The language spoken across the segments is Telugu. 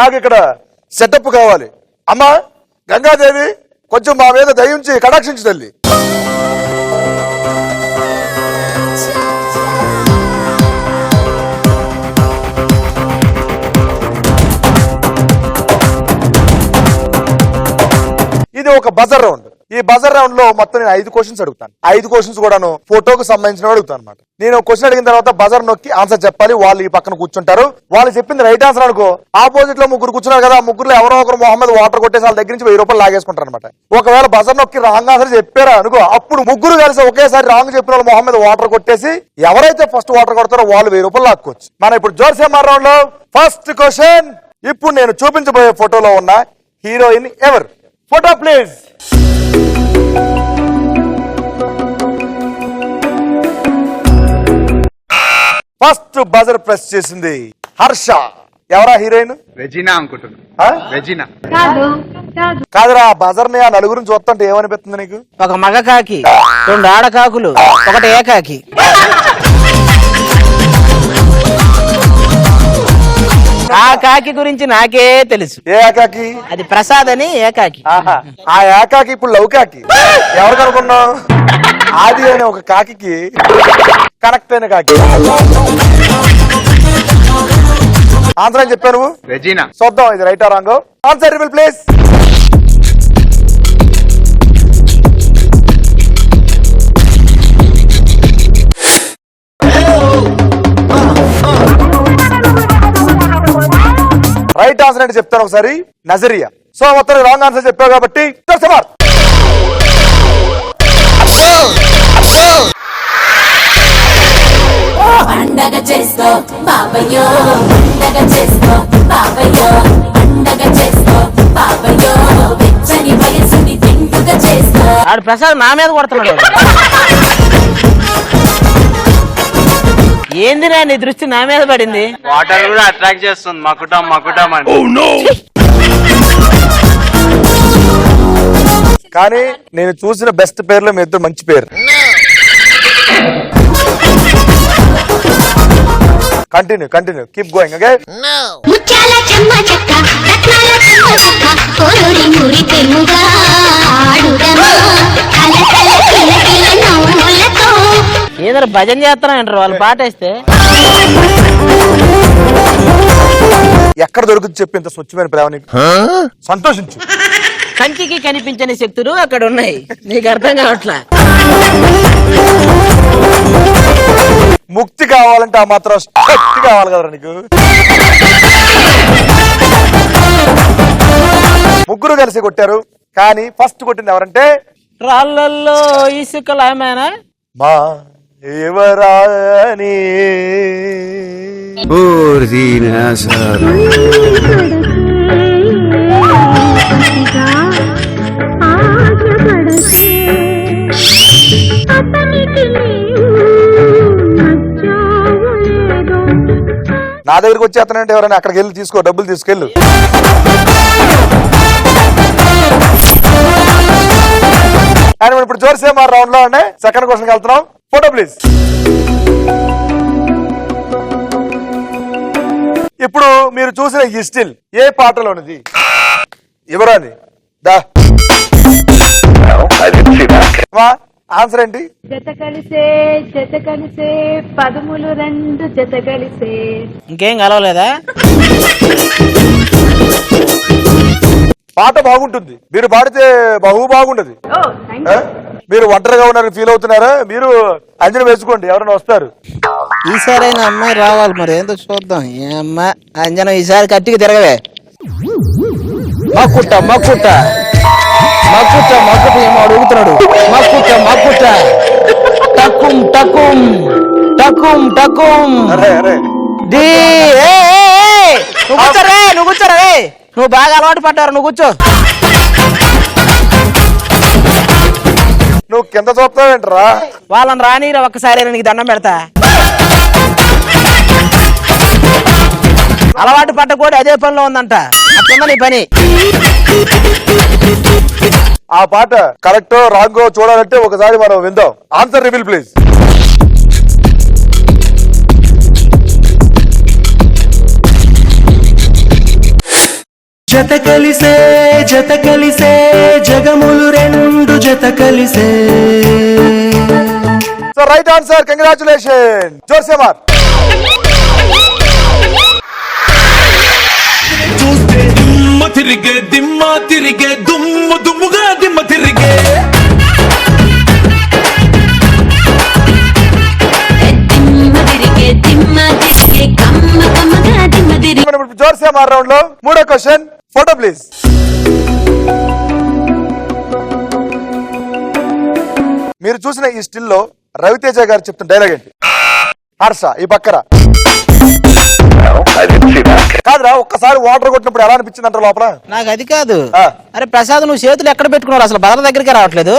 నాకు ఇక్కడ సెటప్ కావాలి. అమ్మా గంగాదేవి, కొంచెం మా మీద దయించి కటాక్షించు తల్లి. ఇది ఒక బజర్ రౌండ్. ఈ బజర్ రౌండ్ లో మొత్తం నేను 5 క్వశ్చన్స్ అడుగుతాను. 5 క్వశ్చన్స్ కూడాను ఫోటోకు సంబంధించిన అడుగుతాను అనమాట. నేను క్వశ్చన్ అడిగిన తర్వాత బజర్ నొక్కి ఆన్సర్ చెప్పాలి. వాళ్ళు ఈ పక్కన కూర్చుంటారు. వాళ్ళు చెప్పింది రైట్ ఆన్సర్ అనుకో, ఆపోజిట్ లో 3 కూర్చున్నారు కదా, 3లో ఎవరో ఒకరు మొహమ్మద్ వాటర్ కొట్టేసి వాళ్ళ దగ్గర నుంచి 1000 రూపాయలు లాగేసుకుంటారు అనమాట. ఒకవేళ బజర్ నొక్కి రాంగ్ ఆన్సర్ చెప్పారా అనుకో, అప్పుడు 3 కలిసి ఒకేసారి రాంగ్ చెప్పిన వాళ్ళు మొహమ్మద్ వాటర్ కొట్టేసి ఎవరైతే ఫస్ట్ వాటర్ కొడతారో వాళ్ళు 1000 రూపాయలు లాక్కోవచ్చు. మనం ఇప్పుడు జోర్సేమార్ రౌండ్ లో ఫస్ట్ క్వశ్చన్. ఇప్పుడు నేను చూపించబోయే ఫోటోలో ఉన్న హీరోయిన్ ఎవరు? Photo please. First buzzer press చేసింది హర్ష. ఎవరా హీరోయిన్? రెజీనా అనుకుంటున్నా. రెజీనా కాదురా, బజర్ ని ఆ నలుగురిని చూస్తుంటే ఏమనిపిస్తుంది నీకు? ఒక మగ కాకి, 2 ఆడ కాకులు, ఒకటి ఏకాకి. ఆ కాకి గురించి నాకే తెలుసు. ఏ ఏకాకి? అది ప్రసాద్ అని ఏకాకి. ఆ ఏకాకి ఇప్పుడు లవ్ కాకి. ఎవరు కనుకున్నావు? ఆది అనే ఒక కాకి కనెక్ట్ అయిన కాకి. ఆన్సర్ అని చెప్పాను. రెజీనా. చూద్దాం ఇది రైట్ ఆ wrong. Answer reveal please. Right answer అంటే చెప్తాను ఒకసారి, నజరియా. సో మొత్తం రాంగ్ ఆన్సర్ చెప్పావు కాబట్టి పండగ చేసుకో బాబయ్యో, పండగ చేసుకో బాబయ్యో, పండగ చేసుకో బాబయ్యో, వెచ్చని వయసుని తింటుగా చేసుకో. ఆడు ప్రసాద్ నా మీద కొడుతున్నాడు. ఏంది నీ దృష్టి నా మీద పడింది? వాటర్ కూడా అట్రాక్ట్ చేస్తుంది మకుటం మకుటం అని. కానీ నేను చూసిన బెస్ట్ పేర్లో మీ ఇద్దరు మంచి పేరు. Continue keep going. ఓకే, ముత్యాల చెమ్మ చెక్క, రత్నాల చెమ్మ చెక్క, కోరూరి మురి తెముగా ఆడుదమా, కలకల కిలకిల నవ్వులతో. ఏదో భజన చేస్తారంటారు వాళ్ళు పాటేస్తే. ఎక్కడ దొరుకుతుంది చెప్పి ఇంత స్వచ్ఛమైన ప్రేమ నీకు? సంతోషించు. కంటికి కనిపించని శక్తులు అక్కడ ఉన్నాయి, నీకు అర్థం కావట్లా. ముక్తి కావాలంటే ఆ మాత్రం శక్తి కావాలి కదా నీకు. 3 కలిసి కొట్టారు, కానీ ఫస్ట్ కొట్టింది ఎవరంటే రాళ్ళల్లో ఇసుకలామేనా మా ఎవరాని. నా దగ్గరికి వచ్చేస్తానంటే ఎవరైనా అక్కడికి వెళ్ళి తీసుకో, డబ్బులు తీసుకెళ్ళు. అండ్ మనం ఇప్పుడు జోర్సేమార్ రౌండ్ లో ఉండే సెకండ్ క్వశ్చన్కి వెళ్తున్నాం. Photo please. ఇప్పుడు మీరు చూసిన ఈ స్టిల్ ఏ పాటలోనిది? ఎవరాని? దా ఆన్సర్ ఏంటి? జత కలిసే పదములు 2 జత కలిసే. ఇంకేం కలవలేదా? పాట బాగుంటుంది, మీరు పాడితే బాగుండదు. మీరు ఒంటరిగా ఉన్నారని ఫీల్ అవుతున్నారా? మీరు అంజన వేసుకోండి, ఎవరైనా వస్తారు. ఈసారైనా అమ్మాయి రావాలి, మరి ఏందో చూద్దాం. ఏ అమ్మా అంజనం ఈసారి కట్టికి తిరగవే. మక్కుట్ట ఏమో అడుగుతున్నాడు. మక్కుట్ట టకుం టకుం టకుం టకుం. నువ్వు కూర్చోరే, నువ్వు బాగా అలవాటు పడ్డారు, నువ్వు కూర్చో. నువ్వు కింద చూస్తావేంట్రా? వాళ్ళని రానిరా ఒక్కసారి, నీకు దండం పెడతా. అలవాటు పడ్డ కూడా అదే పనిలో ఉందంట, అట్లుందా నీ పని. ఆ పాట కరెక్టో రాంగో చూడాలంటే ఒకసారి మనం విందాం. Answer reveal please. జత కలిసే జగములు రెండు జత కలిసే. So right answer, congratulation. జోర్సే మార్. చూస్తే దిమ్మ తిరిగే దుమ్ముగా దిమ్మ తిరిగే. జోర్సే మార్ రౌండ్ లో మూడో క్వశ్చన్. Photo please. మీరు చూసిన ఈ స్టిల్ లో రవితేజ గారు చెప్తున్న డైలాగ్ ఏంటి? హర్ష ఈ పక్కరా. కాదురా, ఒక్కసారి వాటర్ కొట్టినప్పుడు ఎలా అనిపించింది అంటారు లోపల? నాకు అది కాదు. ఆ. అరే ప్రసాద్, నువ్వు చేతులు ఎక్కడ పెట్టుకున్నావు? అసలు బదల దగ్గరికి రావట్లేదు.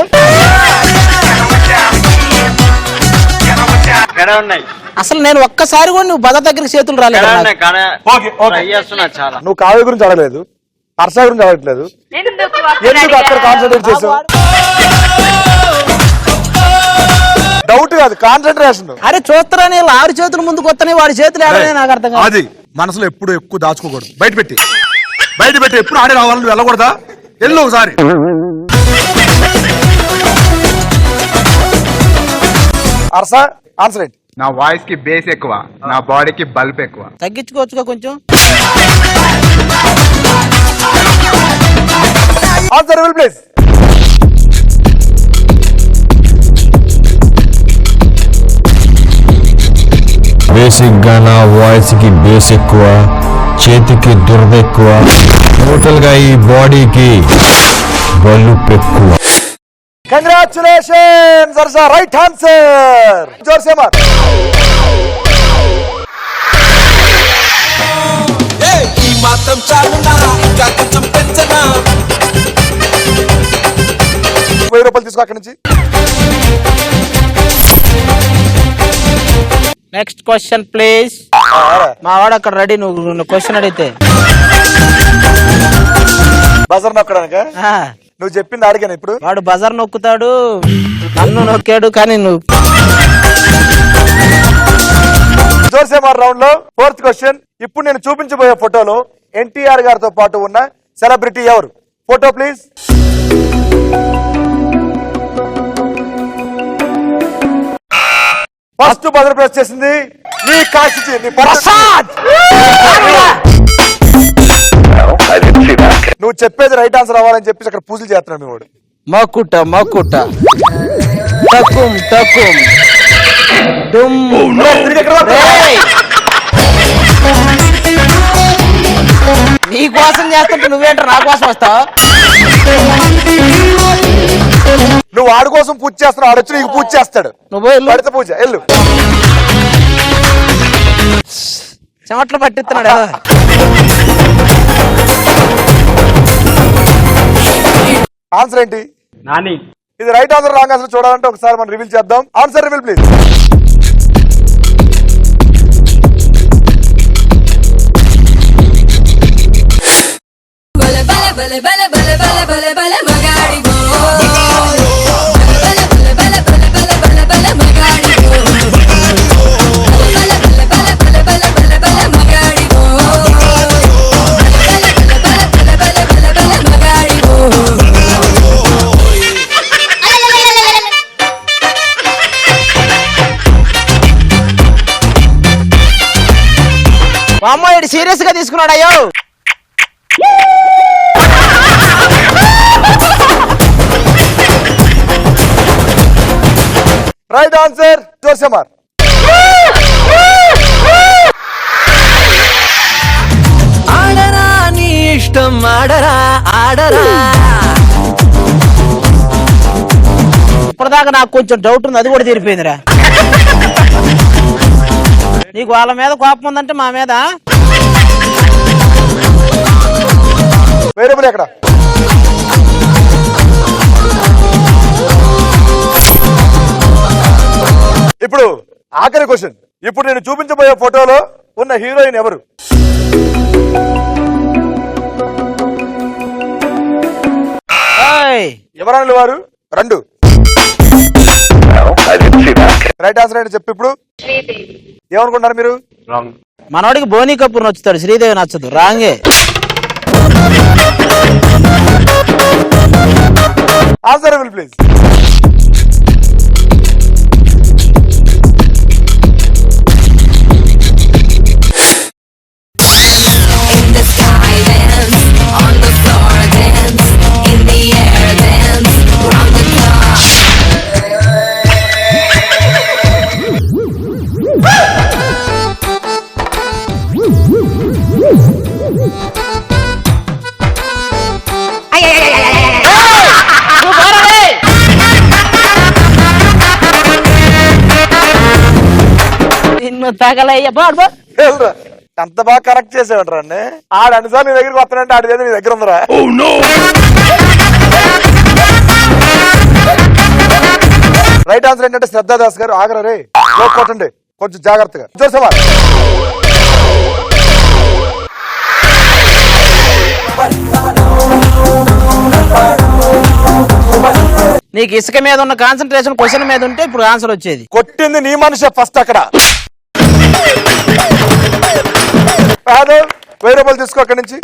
ఇక్కడే ఉన్నాయి, అసలు నేను ఒక్కసారి కూడా నువ్వు బదల దగ్గరికి చేతులు రాలేదు. ఇక్కడే ఉన్నాయి, కానీ ఓకే, ఓకే. ట్రై చేస్తున్నా చాలా. నువ్వు కావ్య గురించి అడగలేదు, హర్ష గురించి అడగట్లేదు. ఎందుకు అక్కడ కాన్సన్ట్రేట్ చేసావు? డౌట్ కాదు, కాన్సన్ట్రేషన్. అరే చూస్తారని ఆరు చేతులు ముందుకు వస్తున్నాయి, వాడి చేతులు ఏడనే నాకు అర్థం కాదు. అది మనసులో ఎప్పుడు ఎక్కువ దాచుకోకూడదు, బయట పెట్టి ఎప్పుడు ఆడే రావాలని నువ్వు వెళ్ళకూడదా? వెళ్ళు ఒకసారి. హర్ష ఆన్సర్ ఏంటి? నా వాయిస్ కి బేస్ ఎక్కువ, నా బాడీకి బల్బ్ ఎక్కువ. తగ్గించుకోవచ్చుగా కొంచెం. Answer will please. బేసిక్ గా నా వాయిస్ కి బేస్ ఎక్కువ, చేతికి దురద ఎక్కువ, టోటల్ గా ఈ బాడీకి బలుపు ఎక్కువ. Congratulation Harsha, right answer. జోర్సే మార్. ఈ మాత్రం చాలునా, ఇంకా కొంచెం పెంచనా? 1000 రూపాయలు తీసుకో అక్కడి నుంచి. Next question please. మా వాడు అక్కడ రెడీ, నువ్వు క్వశ్చన్ అడిగితే. బజర్ నొక్కడానిక? ఆ, నువ్వు చెప్పింది అడిగాను ఇప్పుడు. వాడు బజార్ నొక్కుతాడు, నన్ను నొక్కాడు, కానీ నువ్వు. జోర్సే మార్ రౌండ్ లో ఫోర్త్ క్వశ్చన్. ఇప్పుడు నేను చూపించబోయే ఫోటోలో ఎన్టీఆర్ గారితో పాటు ఉన్న సెలబ్రిటీ ఎవరు? Photo please. First buzzer press చేసింది నీ కాశీ, నీ ప్రసాద్. నువ్వు చెప్పేది రైట్ ఆన్సర్ అవ్వాలని చెప్పేసి అక్కడ పూజలు చేస్తున్నాడు మీ వాడు. మకుట టకుం టకుం డుమ్. రేయ్! నీ కోసం చేస్తుంటే నువ్వేంట నా కోసం వస్తావు? నువ్వు ఆడి కోసం పూజ చేస్తున్నావు, ఆడొచ్చి నీకు పూజ చేస్తాడు. నువ్వు వెళ్ళు. పడితే పూజ వెళ్ళు. చెమట్లు పట్టిస్తున్నాడు. ఆన్సర్ ఏంటి? నాని. ఇది రైట్ ఆన్సర్ రాంగ్ ఆన్సర్ చూడాలంటే ఒకసారి మనం రివీల్ చేద్దాం. Answer reveal please. బల బల బల బల బల బల మగాడి గో బల బల బల బల బల బల బల మగాడి గో బల బల బల బల బల బల బల మగాడి గో బల బల బల బల బల బల మగాడి గో. మా అమ్మాయి సీరియస్ గా తీసుకున్నాడు. అయ్యో రైట్ ఆన్సర్ జోర్సే మార్. ఆడరా నీ ఇష్టం, ఆడరా ఆడరా. ఇప్పటిదాకా నాకు కొంచెం డౌట్ ఉంది, అది కూడా తీరిపోయిందిరా. నీకు వాళ్ళ మీద కోపం ఉందంటే మా మీద. వేరియబుల్ ఎక్కడ? ఇప్పుడు ఆఖరి క్వశ్చన్. ఇప్పుడు నేను చూపించబోయే ఫోటోలో ఉన్న హీరోయిన్ ఎవరు? ఎవరన్నా వారు రెండు. రైట్ ఆన్సర్ ఏంటి చెప్పు ఇప్పుడు. ఏమనుకుంటారు మీరు? రాంగ్. మనోడికి బోనీ కపూర్ నచ్చుతాడు, శ్రీదేవి నచ్చదు. రాంగే. Answer please. In the sky dance, on the floor dance, in the air dance, round the clock. నిన్ను తగలయ్య బాడు అంత బాగా కరెక్ట్ చేసేవాడు అండి. ఆడు అన్నిసార్లు నీ దగ్గరికి వస్తానంటే ఆడి ఏదో నీ దగ్గర ఉందిరా. రైట్ ఆన్సర్ ఏంటంటే శ్రద్ధాదాస్ గారు. ఆగరా రే, కొట్టండి కొంచెం జాగ్రత్తగా. చూసావా నీకు ఇసుక మీద ఉన్న కాన్సన్ట్రేషన్ క్వశ్చన్ మీద ఉంటే ఇప్పుడు ఆన్సర్ వచ్చేది. కొట్టింది నీ మనిషి ఫస్ట్ అక్కడ. కాదు, 1000 రూపాయలు తీసుకో అక్కడి నుంచి.